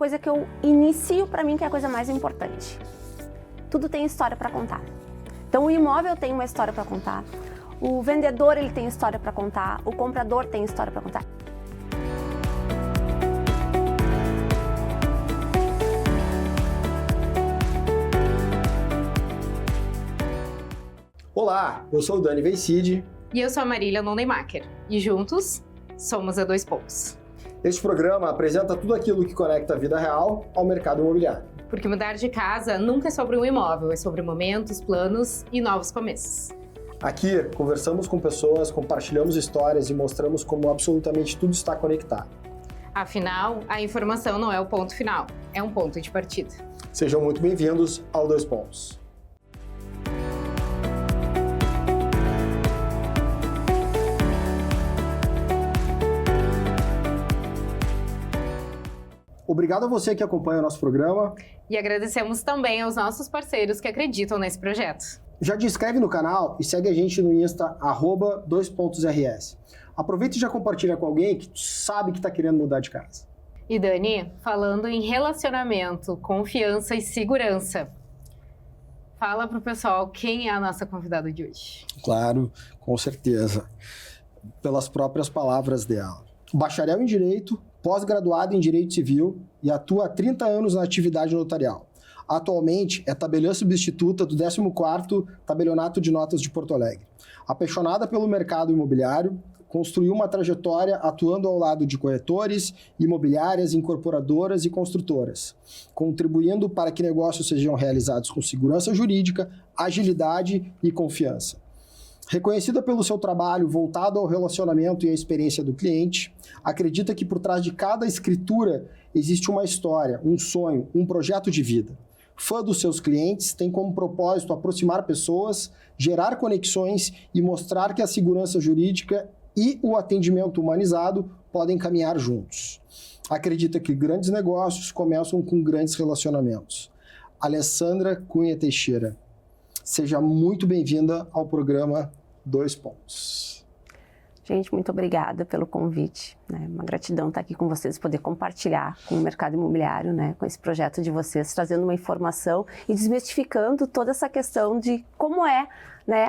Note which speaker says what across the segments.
Speaker 1: coisa que eu inicio para mim, que é a coisa mais importante. Tudo tem história para contar. Então o imóvel tem uma história para contar, o vendedor ele tem história para contar, o comprador tem história para contar.
Speaker 2: Olá, eu sou o Dani Veicide.
Speaker 3: E eu sou a Marília Nondemacher. E juntos, somos a Dois Pontos.
Speaker 2: Este programa apresenta tudo aquilo que conecta a vida real ao mercado imobiliário.
Speaker 3: Porque mudar de casa nunca é sobre um imóvel, é sobre momentos, planos e novos começos.
Speaker 2: Aqui, conversamos com pessoas, compartilhamos histórias e mostramos como absolutamente tudo está conectado.
Speaker 3: Afinal, a informação não é o ponto final, é um ponto de partida.
Speaker 2: Sejam muito bem-vindos ao Dois Pontos. Obrigado a você que acompanha o nosso programa.
Speaker 3: E agradecemos também aos nossos parceiros que acreditam nesse projeto.
Speaker 2: Já te inscreve no canal e segue a gente no Insta, @2pontos.rs. Aproveita e já compartilha com alguém que tu sabe que está querendo mudar de casa.
Speaker 3: E Dani, falando em relacionamento, confiança e segurança, fala pro pessoal quem é a nossa convidada de hoje.
Speaker 2: Claro, com certeza. Pelas próprias palavras dela. Bacharel em Direito, pós-graduado em Direito Civil e atua há 30 anos na atividade notarial. Atualmente é tabeliã substituta do 14º Tabelionato de Notas de Porto Alegre. Apaixonada pelo mercado imobiliário, construiu uma trajetória atuando ao lado de corretores, imobiliárias, incorporadoras e construtoras, contribuindo para que negócios sejam realizados com segurança jurídica, agilidade e confiança. Reconhecida pelo seu trabalho voltado ao relacionamento e à experiência do cliente, acredita que por trás de cada escritura existe uma história, um sonho, um projeto de vida. Fã dos seus clientes, tem como propósito aproximar pessoas, gerar conexões e mostrar que a segurança jurídica e o atendimento humanizado podem caminhar juntos. Acredita que grandes negócios começam com grandes relacionamentos. Alessandra Cunha Teixeira, seja muito bem-vinda ao programa Dois Pontos.
Speaker 1: Gente, muito obrigada pelo convite. Uma gratidão estar aqui com vocês, poder compartilhar com o mercado imobiliário, com esse projeto de vocês, trazendo uma informação e desmistificando toda essa questão de como é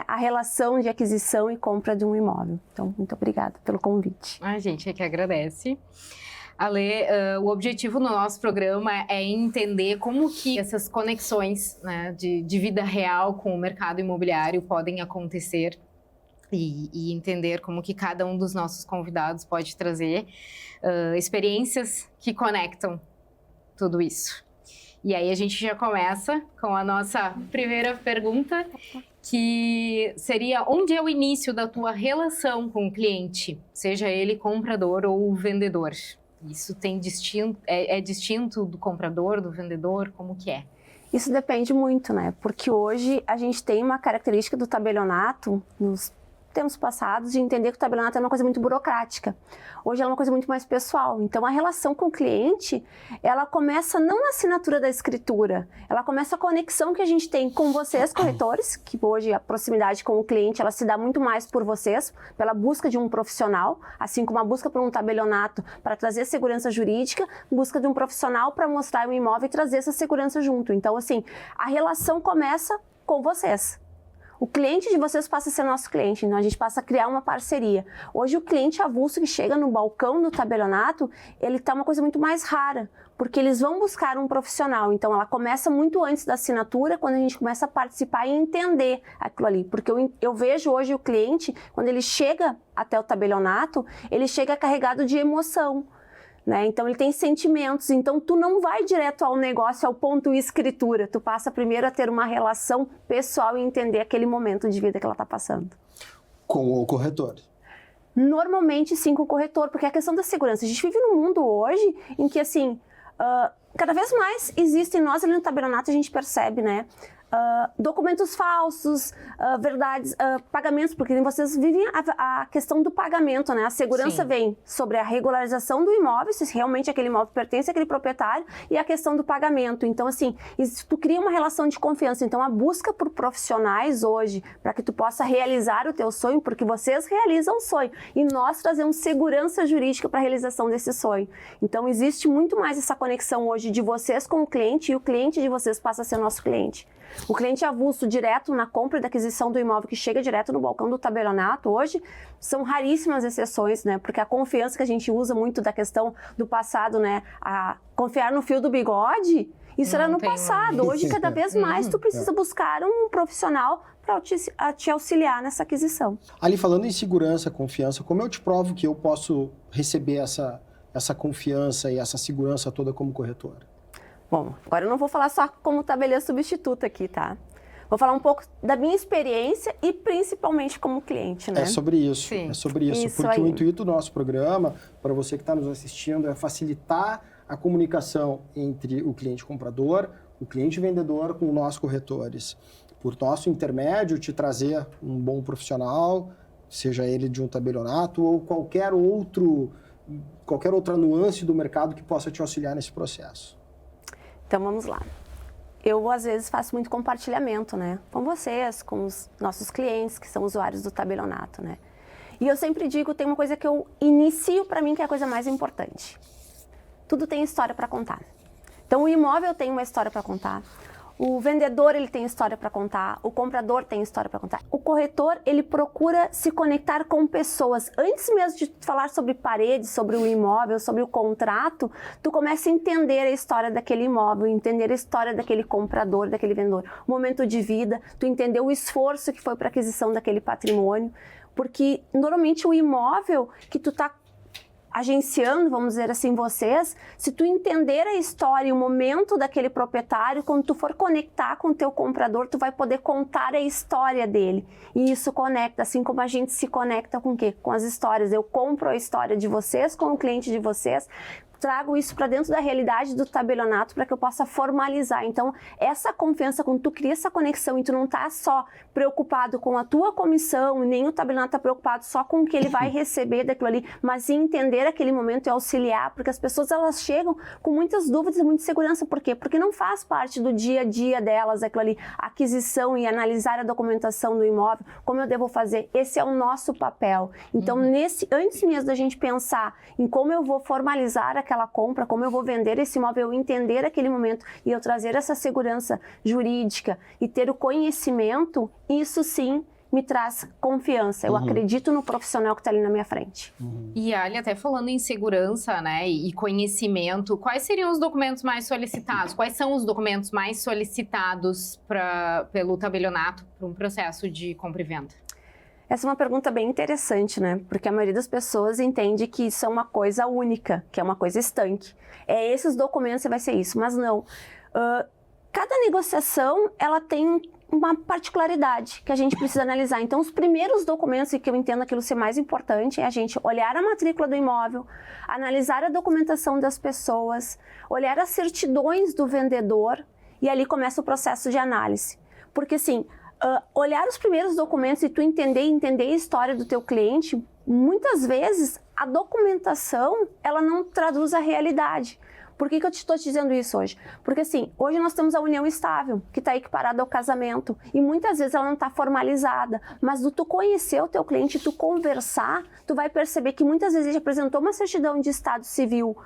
Speaker 1: a relação de aquisição e compra de um imóvel. Então, muito obrigada pelo convite.
Speaker 3: A gente é que agradece. Ale, o objetivo no nosso programa é entender como que essas conexões de vida real com o mercado imobiliário podem acontecer e entender como que cada um dos nossos convidados pode trazer experiências que conectam tudo isso. E aí a gente já começa com a nossa primeira pergunta, que seria: onde é o início da tua relação com o cliente, seja ele comprador ou vendedor? Isso é distinto do comprador, do vendedor? Como que é?
Speaker 1: Isso depende muito, Porque hoje a gente tem uma característica do tabelionato, nos tempos passados, de entender que o tabelionato é uma coisa muito burocrática. Hoje ela é uma coisa muito mais pessoal. Então a relação com o cliente, ela começa não na assinatura da escritura, ela começa a conexão que a gente tem com vocês, corretores, que hoje a proximidade com o cliente, ela se dá muito mais por vocês, pela busca de um profissional, assim como a busca por um tabelionato para trazer segurança jurídica, busca de um profissional para mostrar o imóvel e trazer essa segurança junto. Então, assim, a relação começa com vocês. O cliente de vocês passa a ser nosso cliente, então a gente passa a criar uma parceria. Hoje o cliente avulso que chega no balcão do tabelionato, ele tá uma coisa muito mais rara, porque eles vão buscar um profissional. Então ela começa muito antes da assinatura, quando a gente começa a participar e entender aquilo ali. Porque eu vejo hoje o cliente, quando ele chega até o tabelionato, ele chega carregado de emoção. Então ele tem sentimentos, então tu não vai direto ao negócio, ao ponto escritura, tu passa primeiro a ter uma relação pessoal e entender aquele momento de vida que ela está passando.
Speaker 2: Com o corretor?
Speaker 1: Normalmente sim, com o corretor, porque é a questão da segurança. A gente vive num mundo hoje em que, assim, cada vez mais existem, nós ali no tabelionato a gente percebe, documentos falsos, verdades, pagamentos, porque vocês vivem a questão do pagamento, né? A segurança vem sobre a regularização do imóvel, se realmente aquele imóvel pertence àquele proprietário, e a questão do pagamento. Então, assim, tu cria uma relação de confiança. Então, a busca por profissionais hoje, para que tu possa realizar o teu sonho, porque vocês realizam o sonho, e nós trazemos segurança jurídica para a realização desse sonho. Então, existe muito mais essa conexão hoje de vocês com o cliente, e o cliente de vocês passa a ser nosso cliente. O cliente avulso direto na compra e da aquisição do imóvel que chega direto no balcão do tabelionato hoje são raríssimas exceções, né? Porque a confiança que a gente usa muito da questão do passado, né? A confiar no fio do bigode, isso era no passado. Hoje, cada vez mais, tu precisa buscar um profissional para te auxiliar nessa aquisição.
Speaker 2: Ali, falando em segurança, confiança, como eu te provo que eu posso receber essa confiança e essa segurança toda como corretora?
Speaker 1: Bom, agora eu não vou falar só como tabeliã substituta aqui, tá? Vou falar um pouco da minha experiência e principalmente como cliente, né?
Speaker 2: É sobre isso,
Speaker 3: Sim.
Speaker 2: é sobre isso.
Speaker 1: Isso
Speaker 2: porque
Speaker 1: aí.
Speaker 2: o intuito do nosso programa, para você que está nos assistindo, é facilitar a comunicação entre o cliente comprador, o cliente vendedor com nós corretores. Por nosso intermédio, te trazer um bom profissional, seja ele de um tabelionato ou qualquer outra nuance do mercado que possa te auxiliar nesse processo.
Speaker 1: Então, vamos lá. Eu, às vezes, faço muito compartilhamento, né? Com vocês, com os nossos clientes, que são usuários do tabelionato, né? E eu sempre digo, tem uma coisa que eu inicio para mim, que é a coisa mais importante. Tudo tem história para contar. Então, o imóvel tem uma história para contar. O vendedor, ele tem história para contar, o comprador tem história para contar. O corretor, ele procura se conectar com pessoas. Antes mesmo de falar sobre paredes, sobre o imóvel, sobre o contrato, tu começa a entender a história daquele imóvel, entender a história daquele comprador, daquele vendedor. O momento de vida, tu entender o esforço que foi para a aquisição daquele patrimônio. Porque, normalmente, o imóvel que tu tá agenciando, vamos dizer assim, vocês, se tu entender a história e o momento daquele proprietário, quando tu for conectar com o teu comprador, tu vai poder contar a história dele. E isso conecta, assim como a gente se conecta com o quê? Com as histórias. Eu compro a história de vocês com o cliente de vocês, trago isso para dentro da realidade do tabelionato para que eu possa formalizar. Então, essa confiança, quando tu cria essa conexão e tu não tá só preocupado com a tua comissão, nem o tabelionato tá preocupado só com o que ele vai receber daquilo ali, mas em entender aquele momento e auxiliar, porque as pessoas, elas chegam com muitas dúvidas e muita insegurança. Por quê? Porque não faz parte do dia a dia delas aquilo ali, aquisição e analisar a documentação do imóvel, como eu devo fazer. Esse é o nosso papel. Então, antes mesmo da gente pensar em como eu vou formalizar aquela compra, como eu vou vender esse imóvel, eu entender aquele momento e eu trazer essa segurança jurídica e ter o conhecimento, isso sim me traz confiança. Eu acredito no profissional que está ali na minha frente.
Speaker 3: E Ali, até falando em segurança, né, e conhecimento, quais seriam os documentos mais solicitados? Quais são os documentos mais solicitados pelo tabelionato para um processo de compra e venda?
Speaker 1: Essa é uma pergunta bem interessante, né? Porque a maioria das pessoas entende que isso é uma coisa única, que é uma coisa estanque. É esses documentos, vai ser isso, mas não. Cada negociação, ela tem uma particularidade que a gente precisa analisar. Então, os primeiros documentos, e que eu entendo aquilo ser mais importante, é a gente olhar a matrícula do imóvel, analisar a documentação das pessoas, olhar as certidões do vendedor, e ali começa o processo de análise. Porque, assim, olhar os primeiros documentos e tu entender a história do teu cliente, muitas vezes a documentação, ela não traduz a realidade. Por que eu te estou dizendo isso hoje? Porque assim, hoje nós temos a união estável, que está equiparada ao casamento, e muitas vezes ela não está formalizada, mas do tu conhecer o teu cliente, tu conversar, tu vai perceber que muitas vezes ele apresentou uma certidão de estado civil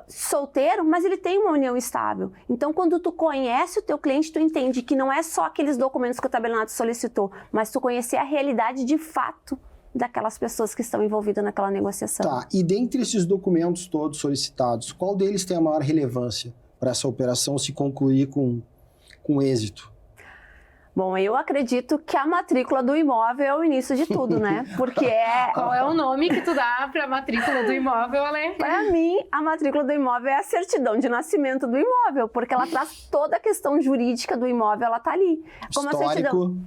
Speaker 1: solteiro, mas ele tem uma união estável. Então, quando tu conhece o teu cliente, tu entende que não é só aqueles documentos que o tabelionato solicitou, mas tu conhecer a realidade de fato daquelas pessoas que estão envolvidas naquela negociação.
Speaker 2: Tá, e dentre esses documentos todos solicitados, qual deles tem a maior relevância para essa operação se concluir com êxito?
Speaker 1: Bom, eu acredito que a matrícula do imóvel é o início de tudo, né? Porque
Speaker 3: Qual é o nome que tu dá para a matrícula do imóvel, Ale?
Speaker 1: Para mim, a matrícula do imóvel é a certidão de nascimento do imóvel, porque ela traz toda a questão jurídica do imóvel, ela tá ali. Como
Speaker 2: Histórico.
Speaker 1: a certidão.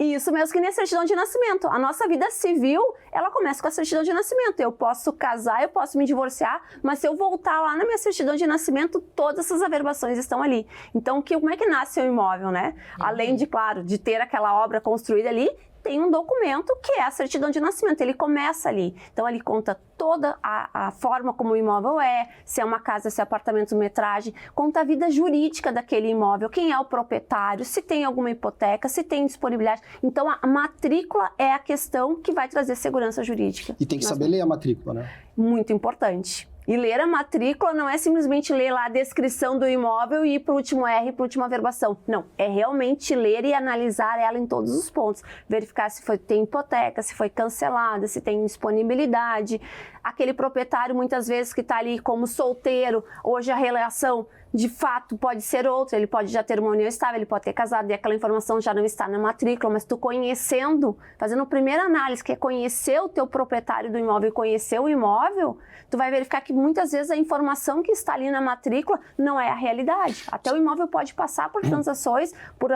Speaker 1: Isso mesmo, que nem a certidão de nascimento. A nossa vida civil, ela começa com a certidão de nascimento. Eu posso casar, eu posso me divorciar, mas se eu voltar lá na minha certidão de nascimento, todas essas averbações estão ali. Então, como é que nasce o imóvel, né? Além de, claro, de ter aquela obra construída ali, tem um documento que é a certidão de nascimento, ele começa ali. Então, ele conta toda a forma como o imóvel é, se é uma casa, se é apartamento, metragem, conta a vida jurídica daquele imóvel, quem é o proprietário, se tem alguma hipoteca, se tem disponibilidade. Então, a matrícula é a questão que vai trazer segurança jurídica.
Speaker 2: E tem que saber ler a matrícula, né?
Speaker 1: Muito importante. E ler a matrícula não é simplesmente ler lá a descrição do imóvel e ir para o último R, para a última averbação. Não, é realmente ler e analisar ela em todos os pontos. Verificar se tem hipoteca, se foi cancelada, se tem disponibilidade. Aquele proprietário, muitas vezes, que está ali como solteiro, hoje a relação de fato pode ser outra, ele pode já ter uma união estável, ele pode ter casado e aquela informação já não está na matrícula, mas tu conhecendo, fazendo a primeira análise, que é conhecer o teu proprietário do imóvel e conhecer o imóvel, tu vai verificar que muitas vezes a informação que está ali na matrícula não é a realidade. Até o imóvel pode passar por transações, por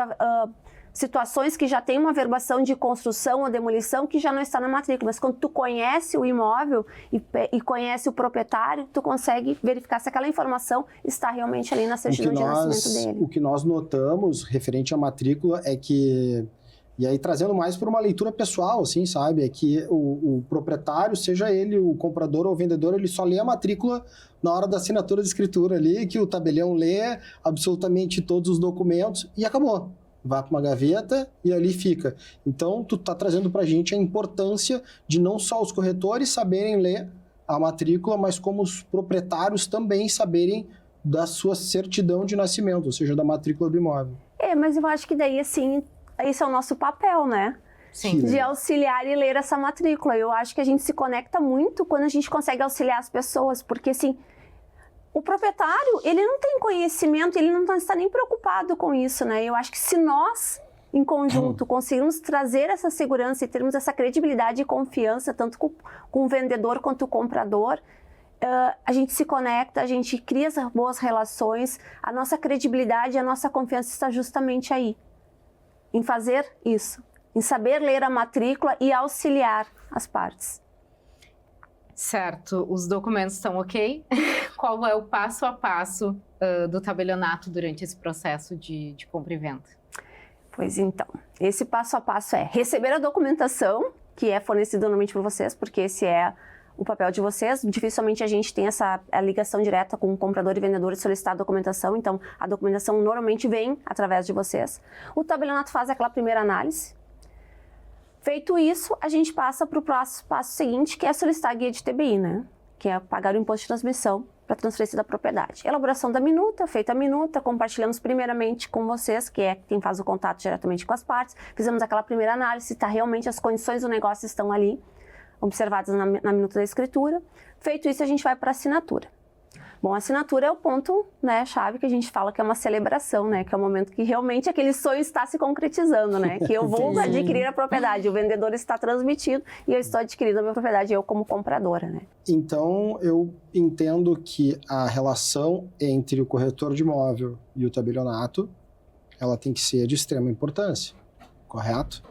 Speaker 1: situações que já tem uma averbação de construção ou demolição que já não está na matrícula, mas quando tu conhece o imóvel e conhece o proprietário, tu consegue verificar se aquela informação está realmente ali na certidão de nascimento dele.
Speaker 2: O que nós notamos referente à matrícula é que, e aí trazendo mais para uma leitura pessoal, assim, sabe, é que o proprietário, seja ele o comprador ou o vendedor, ele só lê a matrícula na hora da assinatura de escritura ali, que o tabelião lê absolutamente todos os documentos e acabou. Vai para uma gaveta e ali fica. Então, tu tá trazendo para a gente a importância de não só os corretores saberem ler a matrícula, mas como os proprietários também saberem da sua certidão de nascimento, ou seja, da matrícula do imóvel.
Speaker 1: Mas eu acho que daí, assim, esse é o nosso papel, né?
Speaker 3: Sim.
Speaker 1: De auxiliar e ler essa matrícula. Eu acho que a gente se conecta muito quando a gente consegue auxiliar as pessoas, porque, assim, o proprietário, ele não tem conhecimento, ele não está nem preocupado com isso, né? Eu acho que se nós, em conjunto, conseguirmos trazer essa segurança e termos essa credibilidade e confiança, tanto com o vendedor quanto o comprador, a gente se conecta, a gente cria essas boas relações, a nossa credibilidade e a nossa confiança está justamente aí, em fazer isso, em saber ler a matrícula e auxiliar as partes.
Speaker 3: Certo, os documentos estão ok? Qual é o passo a passo do tabelionato durante esse processo de compra e venda?
Speaker 1: Pois então, esse passo a passo é receber a documentação, que é fornecida normalmente por vocês, porque esse é o papel de vocês. Dificilmente a gente tem a ligação direta com o comprador e vendedor e solicitar a documentação, então a documentação normalmente vem através de vocês. O tabelionato faz aquela primeira análise. Feito isso, a gente passa para o passo seguinte, que é solicitar a guia de TBI, né? Que é pagar o imposto de transmissão para transferência da propriedade. Elaboração da minuta, feita a minuta, compartilhamos primeiramente com vocês, que é quem faz o contato diretamente com as partes. Fizemos aquela primeira análise, se realmente as condições do negócio estão ali, observadas na minuta da escritura. Feito isso, a gente vai para a assinatura. Bom, a assinatura é o ponto, né, chave, que a gente fala que é uma celebração, né? Que é o momento que realmente aquele sonho está se concretizando, né? Que eu vou adquirir a propriedade, o vendedor está transmitido e eu estou adquirindo a minha propriedade, eu como compradora, né?
Speaker 2: Então, eu entendo que a relação entre o corretor de imóvel e o tabelionato, ela tem que ser de extrema importância, correto?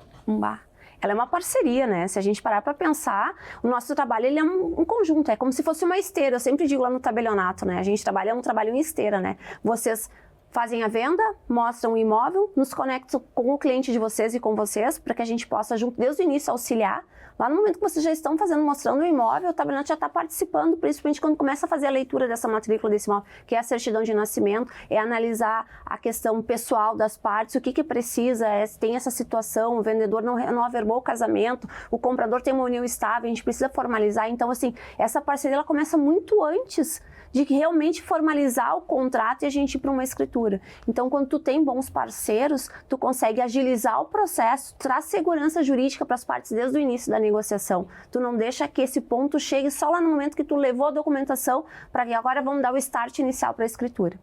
Speaker 1: Ela é uma parceria, né? Se a gente parar para pensar, o nosso trabalho ele é um conjunto, é como se fosse uma esteira. Eu sempre digo lá no tabelionato, né? A gente trabalha um trabalho em esteira, né? Vocês fazem a venda, mostram o imóvel, nos conectam com o cliente de vocês e com vocês, para que a gente possa, junto, desde o início, auxiliar. Lá no momento que vocês já estão mostrando o imóvel, o tabelionato já está participando, principalmente quando começa a fazer a leitura dessa matrícula desse imóvel, que é a certidão de nascimento, é analisar a questão pessoal das partes, o que precisa, tem essa situação, o vendedor não averbou o casamento, o comprador tem uma união estável, a gente precisa formalizar. Então, assim, essa parceria ela começa muito antes de realmente formalizar o contrato e a gente ir para uma escritura. Então, quando tu tem bons parceiros, tu consegue agilizar o processo, traz segurança jurídica para as partes desde o início da negociação. Tu não deixa que esse ponto chegue só lá no momento que tu levou a documentação para que agora vamos dar o start inicial para a escritura.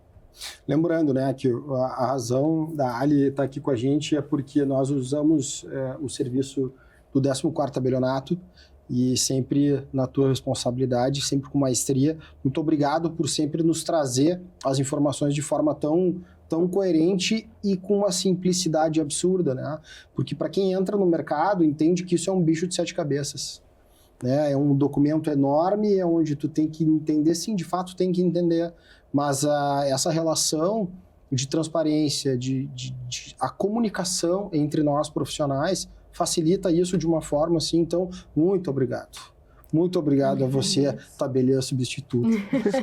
Speaker 2: Lembrando, né, que a razão da Ali estar aqui com a gente é porque nós usamos o serviço do 14º tabelionato e sempre na tua responsabilidade, sempre com maestria. Muito obrigado por sempre nos trazer as informações de forma tão coerente e com uma simplicidade absurda, né? Porque para quem entra no mercado, entende que isso é um bicho de 7 cabeças. Né? É um documento enorme, onde tu tem que entender, sim, de fato tem que entender, mas essa relação de transparência, a comunicação entre nós profissionais facilita isso de uma forma assim. Então, muito obrigado. Muito obrigado a você, tabelião substituto,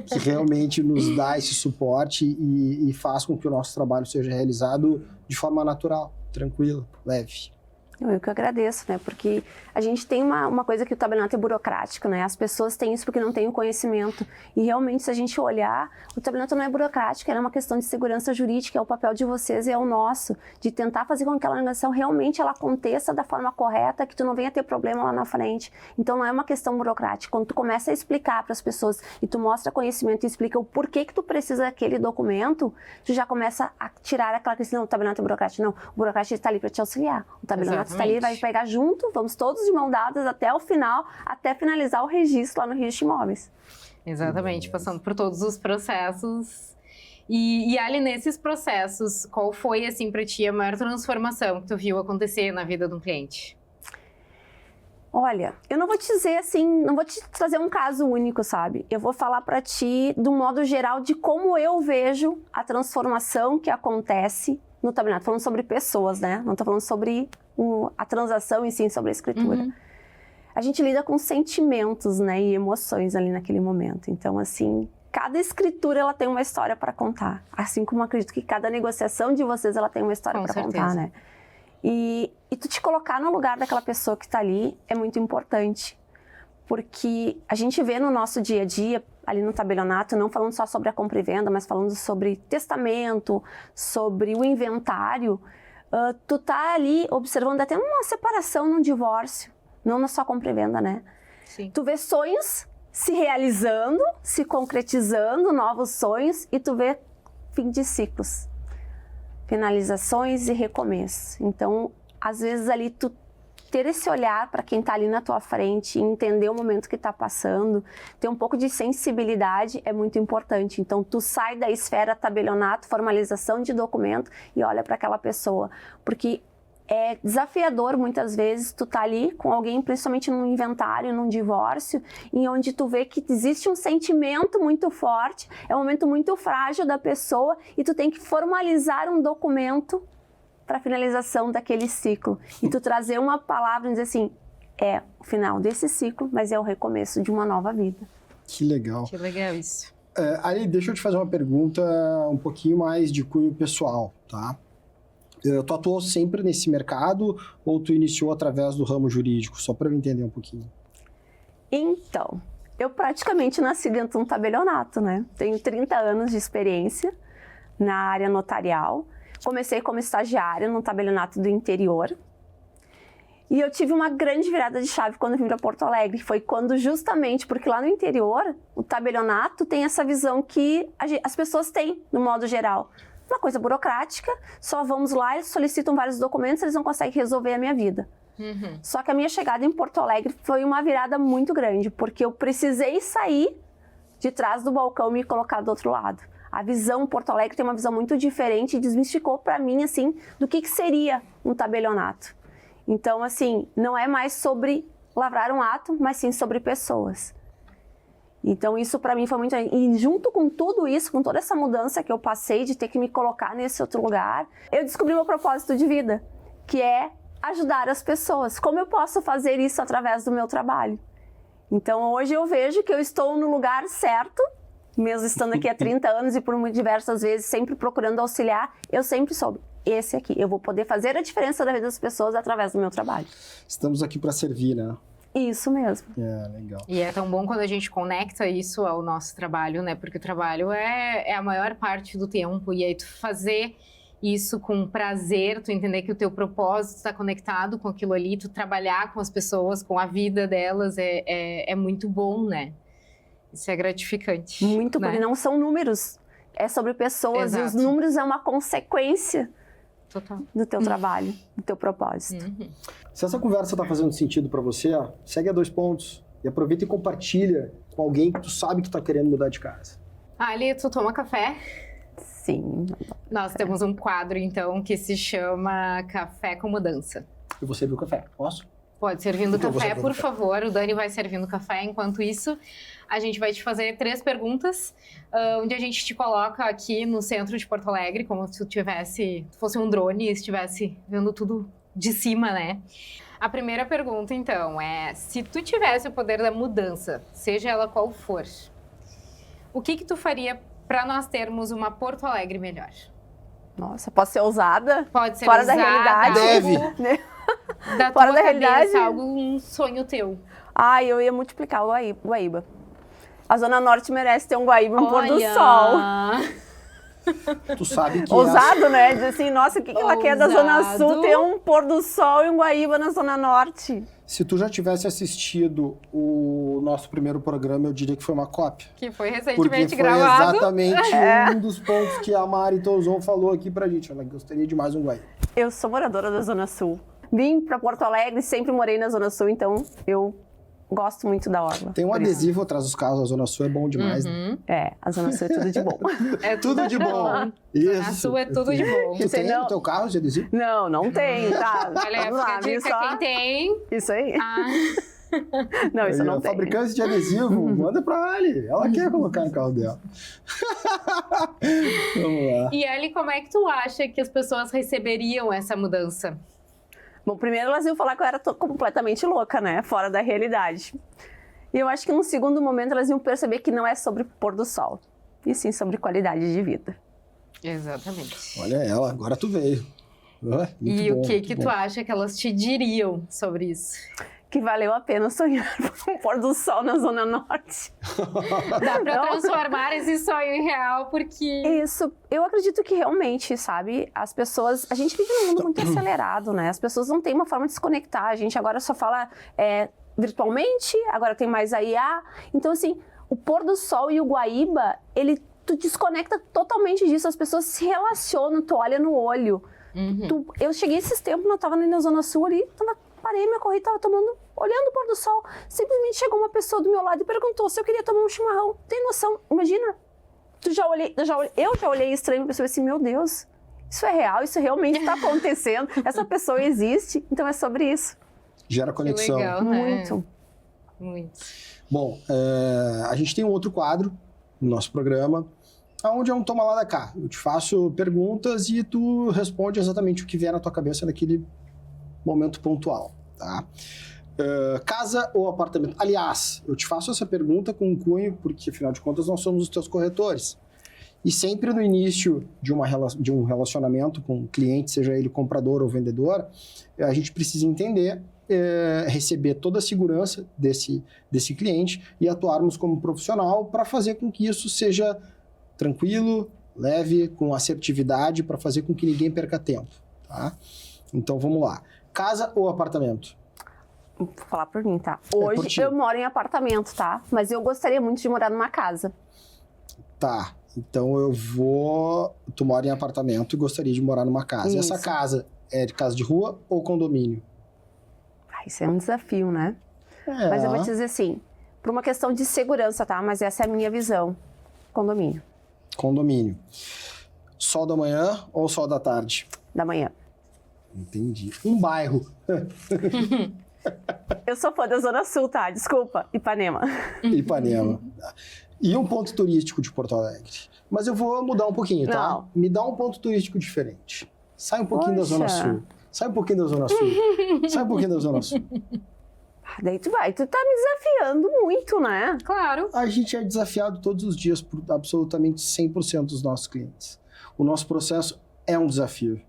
Speaker 2: que realmente nos dá esse suporte e faz com que o nosso trabalho seja realizado de forma natural, tranquila, leve.
Speaker 1: Eu que agradeço, né? Porque a gente tem uma coisa que o tabelionato é burocrático, né? As pessoas têm isso porque não têm o conhecimento. E realmente, se a gente olhar, o tabelionato não é burocrático, é uma questão de segurança jurídica, é o papel de vocês e é o nosso, de tentar fazer com que aquela negociação realmente ela aconteça da forma correta, que tu não venha ter problema lá na frente. Então, não é uma questão burocrática. Quando tu começa a explicar para as pessoas e tu mostra conhecimento e explica o porquê que tu precisa daquele documento, tu já começa a tirar aquela questão, o tabelionato é burocrático. Não, o burocrático está ali para te auxiliar. O tabelionato está ali, vai pegar junto, vamos todos de mão dadas até o final, até finalizar o registro lá no registro de imóveis.
Speaker 3: Exatamente, passando por todos os processos. E Ali, nesses processos, qual foi, assim, para ti a maior transformação que tu viu acontecer na vida de um cliente?
Speaker 1: Olha, eu não vou te dizer assim, não vou te trazer um caso único, sabe? Eu vou falar para ti, do modo geral, de como eu vejo a transformação que acontece no tabelionato. Falando sobre pessoas, né? Não tô falando sobre a transação e sim sobre a escritura.
Speaker 3: Uhum.
Speaker 1: A gente lida com sentimentos, né? E emoções ali naquele momento. Então, assim, cada escritura ela tem uma história para contar. Assim como eu acredito que cada negociação de vocês ela tem uma história para contar, né? E tu te colocar no lugar daquela pessoa que está ali é muito importante. Porque a gente vê no nosso dia a dia, ali no tabelionato, não falando só sobre a compra e venda, mas falando sobre testamento, sobre o inventário, tu tá ali observando até uma separação, num divórcio, não na sua compra e venda, né?
Speaker 3: Sim.
Speaker 1: Tu vê sonhos se realizando, se concretizando, novos sonhos, e tu vê fim de ciclos, finalizações e recomeços. Então, às vezes ali tu ter esse olhar para quem está ali na tua frente, entender o momento que está passando, ter um pouco de sensibilidade é muito importante. Então, tu sai da esfera tabelionato, formalização de documento e olha para aquela pessoa. Porque é desafiador, muitas vezes, tu tá ali com alguém, principalmente num inventário, num divórcio, em onde tu vê que existe um sentimento muito forte, é um momento muito frágil da pessoa e tu tem que formalizar um documento para finalização daquele ciclo. E tu trazer uma palavra e dizer assim, é o final desse ciclo, mas é o recomeço de uma nova vida.
Speaker 2: Que legal.
Speaker 3: Que legal isso.
Speaker 2: Ali, deixa eu te fazer uma pergunta um pouquinho mais de cunho pessoal, tá? Tu atuou sempre nesse mercado ou tu iniciou através do ramo jurídico? Só para eu entender um pouquinho.
Speaker 1: Então, eu praticamente nasci dentro de um tabelionato, né? Tenho 30 anos de experiência na área notarial. Comecei como estagiária num tabelionato do interior. E eu tive uma grande virada de chave quando vim para Porto Alegre. Foi quando justamente, porque lá no interior, o tabelionato tem essa visão que as pessoas têm, no modo geral. Uma coisa burocrática, só vamos lá, eles solicitam vários documentos, eles não conseguem resolver a minha vida.
Speaker 3: Uhum.
Speaker 1: Só que a minha chegada em Porto Alegre foi uma virada muito grande, porque eu precisei sair de trás do balcão e me colocar do outro lado. A visão, Porto Alegre tem uma visão muito diferente e desmistificou para mim, assim, do que seria um tabelionato. Então, assim, não é mais sobre lavrar um ato, mas sim sobre pessoas. Então, isso para mim foi muito... E junto com tudo isso, com toda essa mudança que eu passei de ter que me colocar nesse outro lugar, eu descobri meu propósito de vida, que é ajudar as pessoas. Como eu posso fazer isso através do meu trabalho? Então, hoje eu vejo que eu estou no lugar certo, mesmo estando aqui há 30 anos e por diversas vezes sempre procurando auxiliar, eu sempre soube, esse aqui, eu vou poder fazer a diferença da vida das pessoas através do meu trabalho.
Speaker 2: Estamos aqui para servir, né?
Speaker 1: Isso mesmo.
Speaker 2: Legal.
Speaker 3: E é tão bom quando a gente conecta isso ao nosso trabalho, né? Porque o trabalho é a maior parte do tempo. E aí tu fazer isso com prazer, tu entender que o teu propósito está conectado com aquilo ali, tu trabalhar com as pessoas, com a vida delas, é muito bom, né? Isso é gratificante.
Speaker 1: Muito,
Speaker 3: né?
Speaker 1: porque não são números, é sobre pessoas.
Speaker 3: Exato.
Speaker 1: E os números é uma consequência
Speaker 3: Total.
Speaker 1: do teu trabalho, do teu propósito.
Speaker 2: Se essa conversa tá fazendo sentido para você, ó, segue a 2 pontos e aproveita e compartilha com alguém que tu sabe que tá querendo mudar de casa.
Speaker 3: Ali, tu toma café?
Speaker 1: Sim.
Speaker 3: Nós temos um quadro, então, que se chama Café com Mudança.
Speaker 2: E você viu o café? Posso?
Speaker 3: Pode servindo
Speaker 2: Então,
Speaker 3: café,
Speaker 2: você
Speaker 3: por
Speaker 2: café.
Speaker 3: favor. O Dani vai servindo café. Enquanto isso, a gente vai te fazer 3 perguntas, onde a gente te coloca aqui no centro de Porto Alegre, como se tu fosse um drone e estivesse vendo tudo de cima, né? A primeira pergunta, então, é: se tu tivesse o poder da mudança, seja ela qual for, o que tu faria para nós termos uma Porto Alegre melhor?
Speaker 1: Nossa, posso ser ousada?
Speaker 3: Pode ser
Speaker 1: Fora da
Speaker 3: usada,
Speaker 1: realidade?
Speaker 2: Deve.
Speaker 3: Da
Speaker 1: Fora
Speaker 3: tua
Speaker 1: da
Speaker 3: cabeça,
Speaker 1: realidade?
Speaker 3: um sonho teu.
Speaker 1: Ai, eu ia multiplicar o Guaíba. A Zona Norte merece ter um Guaíba, um pôr do sol.
Speaker 2: Tu sabe que
Speaker 1: Ousado, né? Diz assim, nossa, o que ela quer da Zona Sul?
Speaker 3: Ousado.
Speaker 1: Ter um pôr do sol e um Guaíba na Zona Norte.
Speaker 2: se tu já tivesse assistido o nosso primeiro programa, eu diria que foi uma cópia.
Speaker 3: Que foi
Speaker 2: Porque
Speaker 3: recentemente
Speaker 2: foi
Speaker 3: gravado.
Speaker 2: exatamente um dos pontos que a Mari Tozon falou aqui pra gente. Ela gostaria de mais um Guaíba.
Speaker 1: Eu sou moradora da Zona Sul. Vim pra Porto Alegre, sempre morei na Zona Sul, então eu gosto muito da Orla.
Speaker 2: Tem um
Speaker 1: por isso.
Speaker 2: adesivo atrás dos carros, a Zona Sul é bom demais, né?
Speaker 3: Uhum.
Speaker 1: É, a Zona Sul é tudo de bom.
Speaker 3: É
Speaker 2: Tudo de bom. Isso.
Speaker 3: A sua é tudo de bom.
Speaker 2: Tu
Speaker 1: Sei
Speaker 2: tem
Speaker 1: não.
Speaker 2: no teu carro de adesivo?
Speaker 1: Não, não tem, tá?
Speaker 3: Olha,
Speaker 1: Vamos
Speaker 3: fica
Speaker 1: lá,
Speaker 3: a
Speaker 1: viu
Speaker 3: dica,
Speaker 1: só?
Speaker 3: quem tem.
Speaker 1: Isso aí?
Speaker 3: Ah,
Speaker 1: Não, isso
Speaker 2: Aí,
Speaker 1: eu não
Speaker 2: ó,
Speaker 1: tenho.
Speaker 2: fabricante de adesivo, manda pra Ali. Ela quer colocar no carro dela. Vamos lá.
Speaker 3: e Ali, como é que tu acha que as pessoas receberiam essa mudança?
Speaker 1: Bom, primeiro elas iam falar que eu era completamente louca, né? Fora da realidade. E eu acho que num segundo momento elas iam perceber que não é sobre pôr do sol, e sim sobre qualidade de vida.
Speaker 3: Exatamente.
Speaker 2: Olha ela, agora tu veio. Muito
Speaker 3: E
Speaker 2: bom,
Speaker 3: o que
Speaker 2: muito
Speaker 3: que
Speaker 2: bom.
Speaker 3: tu acha que elas te diriam sobre isso?
Speaker 1: Que valeu a pena sonhar por um pôr do sol na Zona Norte.
Speaker 3: Dá pra
Speaker 1: Não.
Speaker 3: transformar esse sonho em real, porque...
Speaker 1: Isso, eu acredito que realmente, sabe, as pessoas, a gente vive num mundo muito acelerado, né? As pessoas não têm uma forma de se conectar, a gente agora só fala virtualmente, agora tem mais a IA. Então, assim, o pôr do sol e o Guaíba, tu desconecta totalmente disso, as pessoas se relacionam, tu olha no olho.
Speaker 3: Uhum.
Speaker 1: Eu cheguei esses tempos, eu tava na Zona Sul ali, parei minha corrida, tava olhando o pôr do sol. Simplesmente chegou uma pessoa do meu lado e perguntou se eu queria tomar um chimarrão. Tem noção? Imagina. Eu já olhei estranho e pensei assim, meu Deus, isso é real, isso realmente está acontecendo. Essa pessoa existe, então é sobre isso.
Speaker 2: Gera
Speaker 3: Que
Speaker 2: conexão.
Speaker 3: legal, né?
Speaker 1: Muito.
Speaker 3: Muito.
Speaker 2: Bom, a gente tem um outro quadro no nosso programa, onde é um toma lá da cá. Eu te faço perguntas e tu responde exatamente o que vier na tua cabeça naquele momento pontual, tá? Casa ou apartamento? Aliás, eu te faço essa pergunta com um cunho, porque afinal de contas nós somos os teus corretores. E sempre no início de um relacionamento com um cliente, seja ele comprador ou vendedor, a gente precisa entender, receber toda a segurança desse cliente e atuarmos como profissional para fazer com que isso seja tranquilo, leve, com assertividade, para fazer com que ninguém perca tempo, tá? Então vamos lá. Casa ou apartamento?
Speaker 1: Vou falar por mim, tá?
Speaker 2: por
Speaker 1: Hoje
Speaker 2: ti.
Speaker 1: eu moro em apartamento, tá? Mas eu gostaria muito de morar numa casa.
Speaker 2: Tá, então tu mora em apartamento e gostaria de morar numa casa. E essa
Speaker 1: Isso.
Speaker 2: casa é de casa de rua ou condomínio?
Speaker 1: Isso é um desafio, né? Mas eu vou te dizer assim, por uma questão de segurança, tá? Mas essa é a minha visão. Condomínio,
Speaker 2: Condomínio. Sol da manhã ou sol da tarde?
Speaker 1: da manhã.
Speaker 2: Entendi. Um bairro.
Speaker 1: Eu sou fã da Zona Sul, tá? Desculpa, Ipanema.
Speaker 2: Ipanema. E um ponto turístico de Porto Alegre. Mas eu vou mudar um pouquinho, tá?
Speaker 1: Não.
Speaker 2: Me dá um ponto turístico diferente. Sai um pouquinho da
Speaker 1: Poxa.
Speaker 2: Zona Sul. Sai um pouquinho da Zona Sul. Sai um pouquinho da Zona Sul.
Speaker 1: Daí tu tá me desafiando muito, né?
Speaker 3: Claro.
Speaker 2: A gente é desafiado todos os dias por absolutamente 100% dos nossos clientes. O nosso processo é um desafio.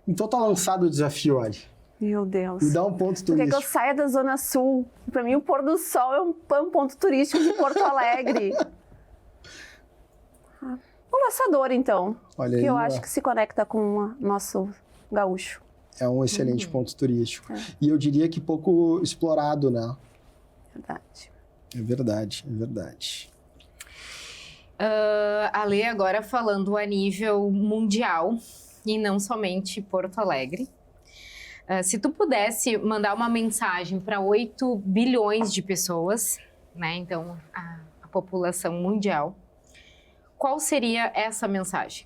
Speaker 2: Então tá lançado o desafio, Ali.
Speaker 1: Meu Deus.
Speaker 2: Me dá um ponto
Speaker 1: Tu quer que eu
Speaker 2: turístico.
Speaker 1: saia da Zona Sul? Pra mim, o pôr do sol é um ponto turístico de Porto Alegre. O laçador, então.
Speaker 2: Olha
Speaker 1: Que
Speaker 2: aí,
Speaker 1: eu
Speaker 2: ó.
Speaker 1: acho que se conecta com o nosso gaúcho.
Speaker 2: É um excelente ponto turístico. E eu diria que pouco explorado, né?
Speaker 1: Verdade.
Speaker 2: É verdade, é verdade.
Speaker 3: Ale, agora falando a nível mundial, e não somente Porto Alegre. Se tu pudesse mandar uma mensagem para 8 bilhões de pessoas, né? Então, a população mundial, qual seria essa mensagem?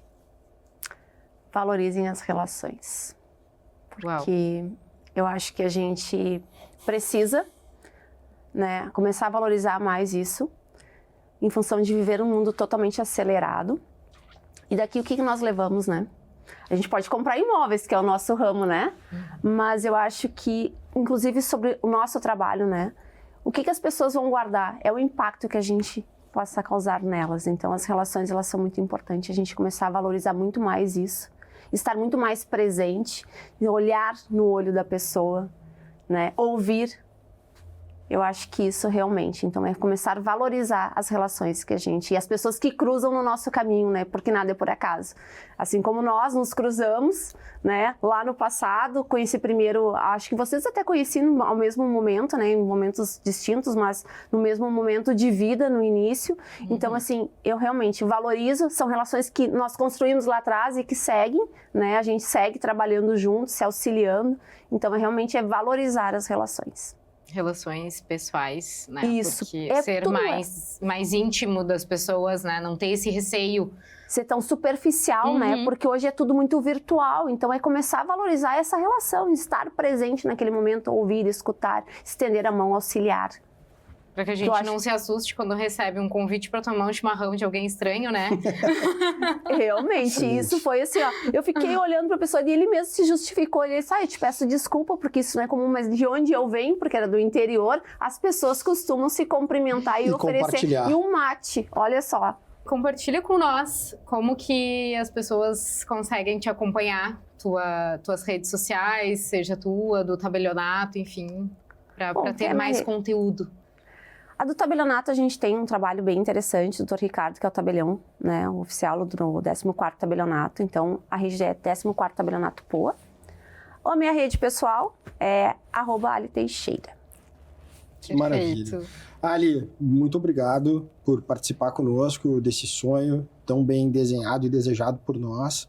Speaker 1: Valorizem as relações.
Speaker 3: Uau.
Speaker 1: Porque eu acho que a gente precisa, né, começar a valorizar mais isso, em função de viver um mundo totalmente acelerado. E daqui o que nós levamos, né? A gente pode comprar imóveis, que é o nosso ramo, né? Mas eu acho que, inclusive sobre o nosso trabalho, né? O que as pessoas vão guardar é o impacto que a gente possa causar nelas. Então, as relações, elas são muito importantes. A gente começar a valorizar muito mais isso, estar muito mais presente, olhar no olho da pessoa, né? Ouvir. Eu acho que isso realmente, então, é começar a valorizar as relações que a gente... E as pessoas que cruzam no nosso caminho, né? Porque nada é por acaso. Assim como nós nos cruzamos, né? Lá no passado, conheci primeiro... Acho que vocês até conheciam ao mesmo momento, né? Em momentos distintos, mas no mesmo momento de vida, no início. Então, assim, eu realmente valorizo. São relações que nós construímos lá atrás e que seguem, né? A gente segue trabalhando juntos, se auxiliando. Então, realmente é valorizar as relações.
Speaker 3: Relações pessoais, né?
Speaker 1: Isso.
Speaker 3: Porque ser mais íntimo das pessoas, né? Não ter esse receio.
Speaker 1: Ser tão superficial, né? Porque hoje é tudo muito virtual. Então, é começar a valorizar essa relação, estar presente naquele momento, ouvir, escutar, estender a mão, auxiliar.
Speaker 3: Para que a gente não se assuste quando recebe um convite para tomar um chimarrão de alguém estranho, né?
Speaker 1: Realmente, isso foi assim, ó. Eu fiquei olhando para a pessoa e ele mesmo se justificou. Ele disse, eu te peço desculpa porque isso não é comum, mas de onde eu venho, porque era do interior, as pessoas costumam se cumprimentar e oferecer. E um mate, olha só.
Speaker 3: Compartilha com nós como que as pessoas conseguem te acompanhar, tuas redes sociais, seja tua, do Tabelionato, enfim, para ter mais conteúdo.
Speaker 1: A do Tabelionato, a gente tem um trabalho bem interessante, o Dr. Ricardo, que é o tabelião, né, o oficial do 14º Tabelionato. Então, a rede é 14º Tabelionato Poa. A minha rede pessoal é @Ali_Teixeira.
Speaker 2: Que maravilha. Ali, muito obrigado por participar conosco desse sonho tão bem desenhado e desejado por nós,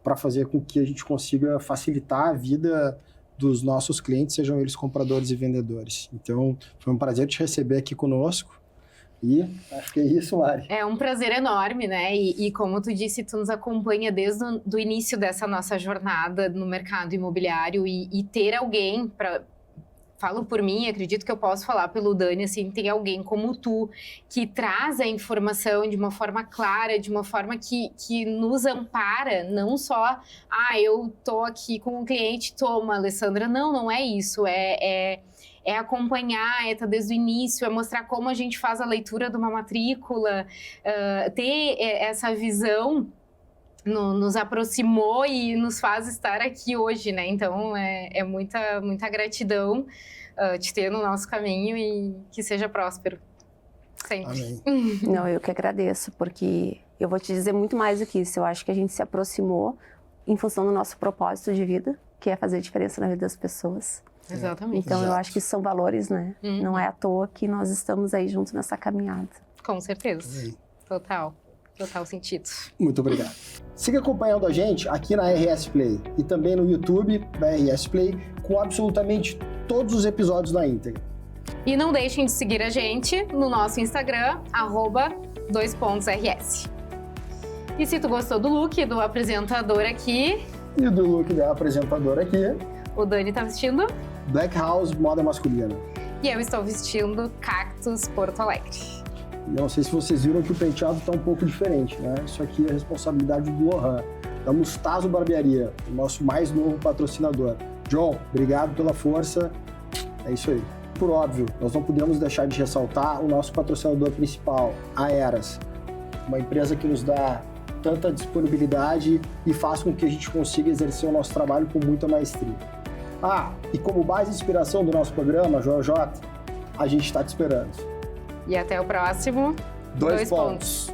Speaker 2: para fazer com que a gente consiga facilitar a vida dos nossos clientes, sejam eles compradores e vendedores. Então, foi um prazer te receber aqui conosco. E acho que é isso, Mari.
Speaker 3: É um prazer enorme, né? E como tu disse, tu nos acompanha desde o início dessa nossa jornada no mercado imobiliário e ter alguém para... Falo por mim, acredito que eu posso falar pelo Dani, assim, tem alguém como tu que traz a informação de uma forma clara, de uma forma que nos ampara, não só, eu tô aqui com um cliente, toma, Alessandra, não é isso, é acompanhar, é estar desde o início, é mostrar como a gente faz a leitura de uma matrícula, ter essa visão nos aproximou e nos faz estar aqui hoje, né? Então, é muita gratidão te ter no nosso caminho e que seja próspero. Sempre.
Speaker 2: Amém.
Speaker 1: Não, eu que agradeço, porque eu vou te dizer muito mais do que isso. Eu acho que a gente se aproximou em função do nosso propósito de vida, que é fazer diferença na vida das pessoas.
Speaker 3: Exatamente.
Speaker 1: Então, eu acho que isso são valores, né? Não é à toa que nós estamos aí juntos nessa caminhada.
Speaker 3: Com certeza. Total sentido.
Speaker 2: Muito obrigado. Siga acompanhando a gente aqui na RS Play e também no YouTube da RS Play com absolutamente todos os episódios na íntegra.
Speaker 3: E não deixem de seguir a gente no nosso Instagram, @2.rs. E se tu gostou do look do apresentador aqui...
Speaker 2: E do look da apresentadora aqui...
Speaker 3: O Dani tá vestindo...
Speaker 2: Black House, moda masculina.
Speaker 3: E eu estou vestindo Cactus Porto Alegre.
Speaker 2: Não sei se vocês viram que o penteado está um pouco diferente, né? Isso aqui é responsabilidade do Lohan, da Mustazo Barbearia, o nosso mais novo patrocinador. John, obrigado pela força. É isso aí. Por óbvio, nós não podemos deixar de ressaltar o nosso patrocinador principal, a Eras, uma empresa que nos dá tanta disponibilidade e faz com que a gente consiga exercer o nosso trabalho com muita maestria. E como base de inspiração do nosso programa, JJ, a gente está te esperando.
Speaker 3: E até o próximo
Speaker 2: 2 pontos.